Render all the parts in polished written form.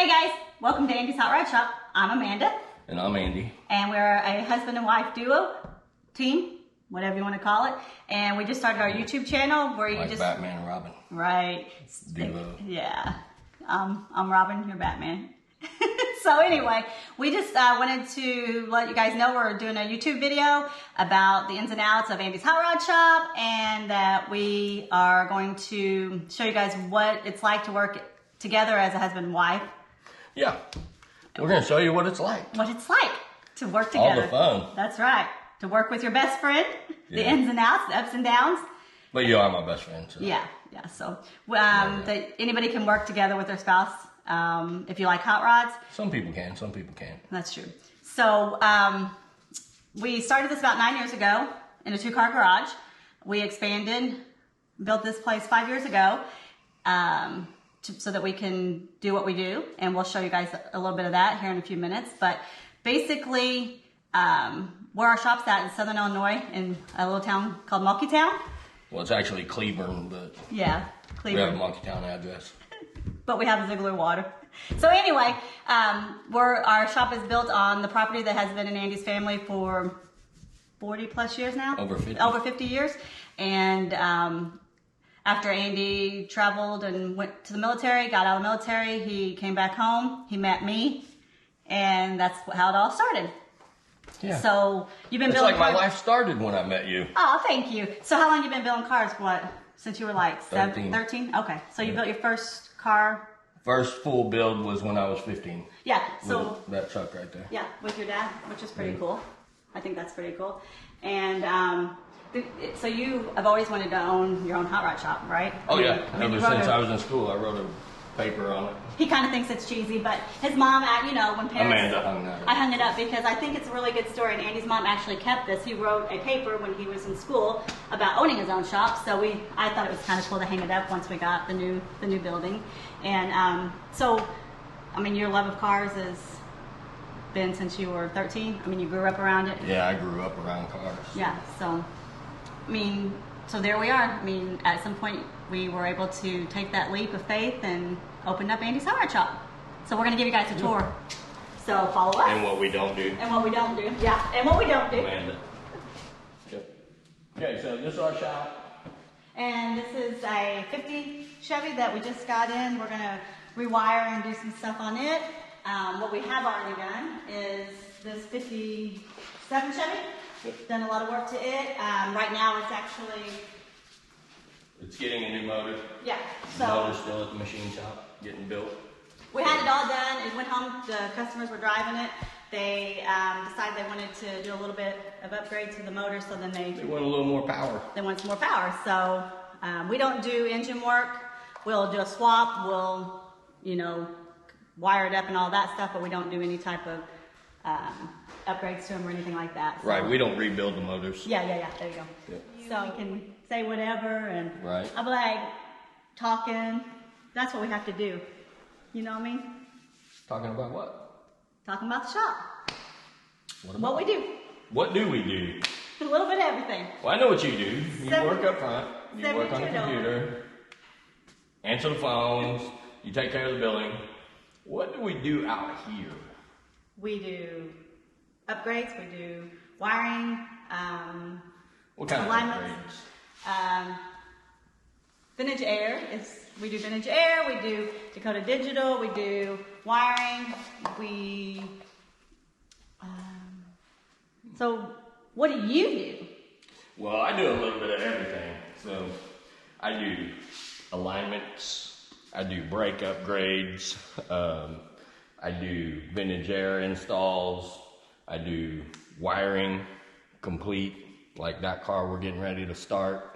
Hey guys, welcome to Andy's Hot Rod Shop. I'm Amanda. And I'm Andy. And we're a husband and wife duo, team, whatever you want to call it. And we just started our YouTube channel where you Like just... Batman and Robin. Right. Duo. Yeah. I'm Robin, you're Batman. So anyway, we just wanted to let you guys know we're doing a YouTube video about the ins and outs of Andy's Hot Rod Shop, and that we are going to show you guys what it's like to work together as a husband and wife. Yeah. We're going to show you what it's like. What it's like to work together. All the fun. That's right. To work with your best friend, the ins and outs, the ups and downs. But you are my best friend. So. Yeah. So that anybody can work together with their spouse if you like hot rods. Some people can, some people can't. That's true. So we started this about 9 years ago in a 2-car garage. We expanded, built this place 5 years ago so that we can do what we do. And we'll show you guys a little bit of that here in a few minutes. But basically, where our shop's at in Southern Illinois in a little town called Monkeytown. Well, it's actually Cleburne, but yeah, Cleburne. we have a Monkeytown address. But we have Ziegler water. So anyway, our shop is built on the property that has been in Andy's family for 40 plus years now. Over 50. Over 50 years. And after Andy traveled and went to the military, got out of the military, he came back home, he met me, and that's how it all started. Yeah. So you've been it's building like cars. my life started when I met you. Oh, thank you. So how long you been building cars? What? Since you were like 13. 13? Okay. So you built your first car. First full build was when I was 15. Yeah. So with that truck right there. yeah, with your dad, which is pretty cool. I think that's pretty cool. And so you have always wanted to own your own hot rod shop, right? Oh yeah. I mean, Ever since I was in school, I wrote a paper on it. He kind of thinks it's cheesy, but his mom, you know, when parents... Amanda hung that up. I hung it up because I think it's a really good story, and Andy's mom actually kept this. He wrote a paper when he was in school about owning his own shop, so I thought it was kind of cool to hang it up once we got the new building. And so, I mean, your love of cars has been since you were 13? I mean, you grew up around it? Yeah, I grew up around cars. Yeah, so, I mean, so there we are. I mean, at some point, we were able to take that leap of faith and opened up Andy's Hot Rod Shop. So we're going to give you guys a tour. So follow us. And what we don't do. And what we don't do. Yeah, and what we don't do. Amanda. Okay, so this is our shop. And this is a 50 Chevy that we just got in. We're going to rewire and do some stuff on it. What we have already done is this 57 Chevy. We've done a lot of work to it. Right now it's actually... It's getting a new motor. Yeah. The motor's still at the machine shop, getting built. We had it all done. It went home. The customers were driving it. They decided they wanted to do a little bit of upgrade to the motor, so then they want a little more power. They want some more power. So we don't do engine work. We'll do a swap. We'll, you know, wire it up and all that stuff, but we don't do any type of upgrades to them or anything like that. So, right, we don't rebuild the motors. Yeah, there you go. Yep. So we can say whatever, and right. I'm like talking. That's what we have to do. You know what I mean? Talking about what? Talking about the shop. What we do. What do we do? A little bit of everything. Well, I know what you do. You work up front. You work on the computer. Answer the phones. You take care of the billing. What do we do out here? We do upgrades. We do wiring. What kind alignments, of upgrades? Vintage Air. We do Vintage Air. We do Dakota Digital. We do wiring. So what do you do? Well, I do a little bit of everything. So I do alignments. I do brake upgrades. I do Vintage Air installs. I do wiring complete. Like that car we're getting ready to start.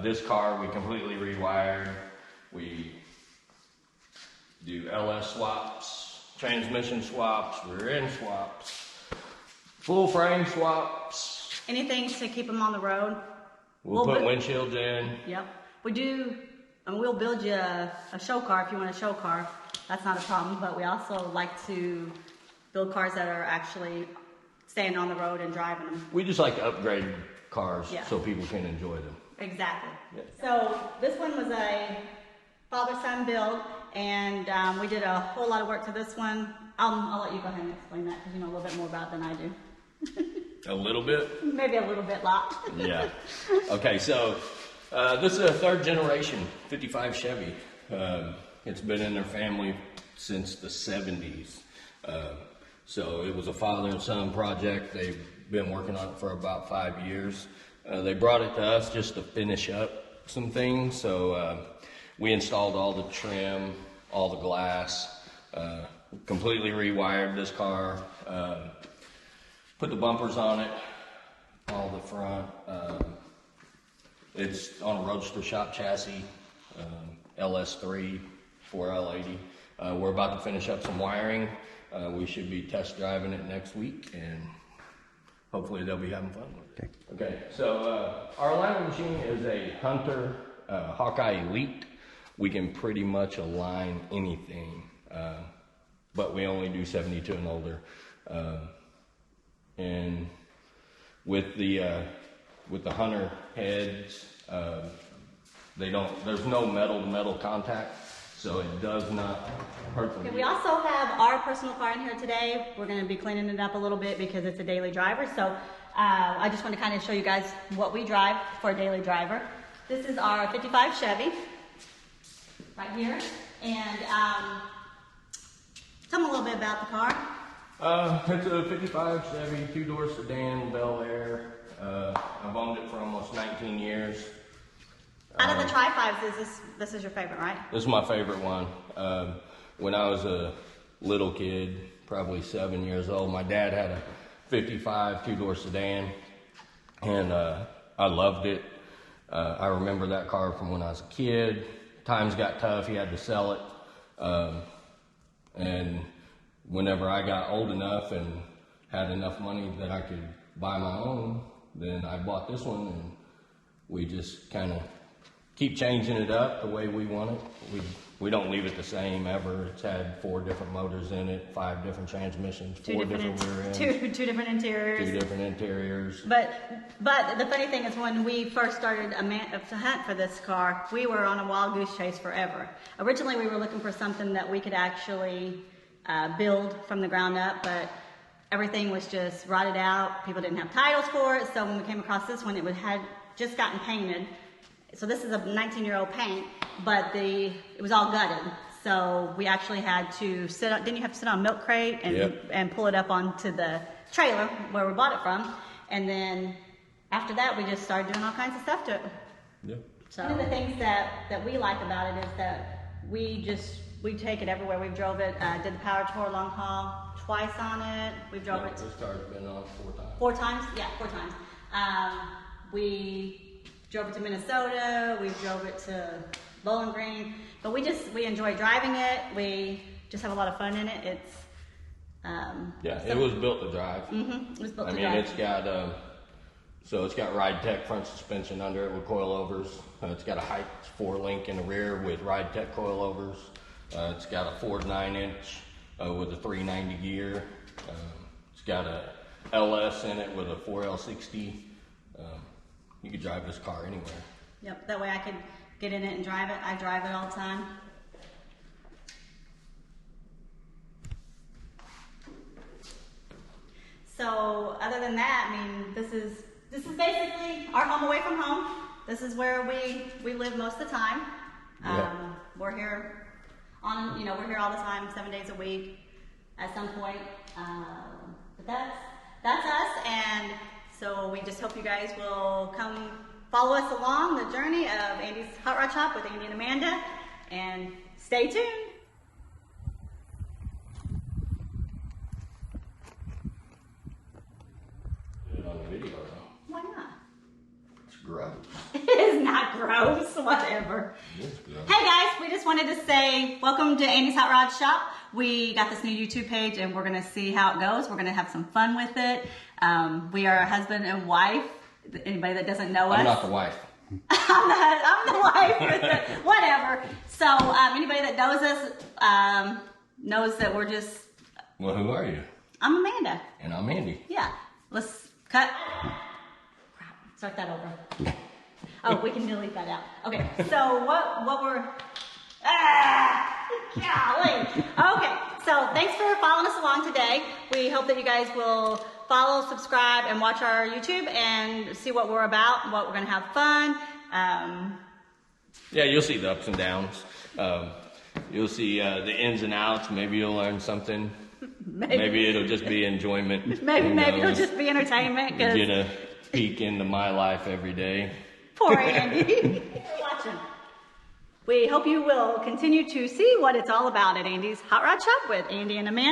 This car we completely rewired. We do LS swaps, transmission swaps, rear end swaps, full frame swaps. Anything to keep them on the road. We'll put windshields in. Yep. We do, and we'll build you a show car if you want a show car. That's not a problem, but we also like to build cars that are actually staying on the road and driving them. We just like to upgrade cars so people can enjoy them. Exactly. Yeah. So this one was a father-son build, and we did a whole lot of work to this one. I'll let you go ahead and explain that because you know a little bit more about it than I do. A little bit? Maybe a little bit, lot. Yeah. Okay, so this is a third generation 55 Chevy. It's been in their family since the 70s. So it was a father and son project. They've been working on it for about 5 years. They brought it to us just to finish up some things. So we installed all the trim, all the glass, completely rewired this car, put the bumpers on it, all the front. It's on a Roadster shop chassis, LS3 4L80. We're about to finish up some wiring. We should be test driving it next week, and hopefully they'll be having fun with it. Okay, so our alignment machine is a Hunter Hawkeye Elite. We can pretty much align anything, but we only do 72 and older. And with the Hunter heads, there's no metal to metal contact, so it does not hurt the We also have our personal car in here today. We're going to be cleaning it up a little bit because it's a daily driver. So I just want to kind of show you guys what we drive for a daily driver. This is our 55 Chevy right here. And tell me a little bit about the car. It's a 55 Chevy, 2-door sedan, Bel Air. I've owned it for almost 19 years. Out of the Tri-5s, this is your favorite, right? This is my favorite one. When I was a little kid, probably 7 years old, my dad had a 55 2-door sedan, and I loved it. I remember that car from when I was a kid. Times got tough, he had to sell it. And whenever I got old enough and had enough money that I could buy my own, then I bought this one, and we just kind of keep changing it up the way we want it. We don't leave it the same ever. It's had 4 different motors in it, 5 different transmissions, 4 different rear ends, two different interiors. 2 different interiors. But the funny thing is, when we first started to hunt for this car, we were on a wild goose chase forever. Originally, we were looking for something that we could actually build from the ground up, but everything was just rotted out. People didn't have titles for it, so when we came across this one, it had just gotten painted. So this is a 19-year-old paint, but it was all gutted. So we actually had to sit on, didn't you have to sit on a milk crate and pull it up onto the trailer where we bought it from? And then after that, we just started doing all kinds of stuff to it. Yep. So one of the things that we like about it is that we take it everywhere. We've drove it, did the Power Tour long haul twice on it. We've drove it. This car's been on 4 times. 4 times? Yeah, 4 times. We drove it to Minnesota. We drove it to Bowling Green. But we enjoy driving it. We just have a lot of fun in it. It's it was built to drive. It was built to drive. I mean, it's got it's got Ride Tech front suspension under it with coilovers. It's got a Heights 4-link in the rear with Ride Tech coilovers. It's got a Ford 9-inch with a 390 gear. It's got a LS in it with a 4L60. You could drive this car anywhere. Yep, that way I could get in it and drive it. I drive it all the time. So other than that, I mean, this is basically our home away from home. This is where we live most of the time. We're here we're here all the time, 7 days a week at some point. But that's us, and so we just hope you guys will come follow us along the journey of Andy's Hot Rod Shop with Andy and Amanda, and stay tuned. Put it on the video though. Why not? It's gross. It is not gross, whatever. It's gross. Hey guys, we just wanted to say welcome to Andy's Hot Rod Shop. We got this new YouTube page and we're going to see how it goes. We're going to have some fun with it. We are a husband and wife. Anybody that doesn't know us. I'm not the wife. I'm the wife. Whatever. So anybody that knows us knows that we're just... Well, who are you? I'm Amanda. And I'm Andy. Yeah. Let's cut. Start that over. Oh, we can delete that out. Okay. So what we're... Golly. Okay, so thanks for following us along today. We hope that you guys will follow, subscribe, and watch our YouTube and see what we're about, what we're going to have fun. Yeah, you'll see the ups and downs. You'll see the ins and outs. Maybe you'll learn something. Maybe it'll just be enjoyment. Maybe it'll just be entertainment. You get a peek into my life every day. Poor Andy. For watching. We hope you will continue to see what it's all about at Andy's Hot Rod Shop with Andy and Amanda.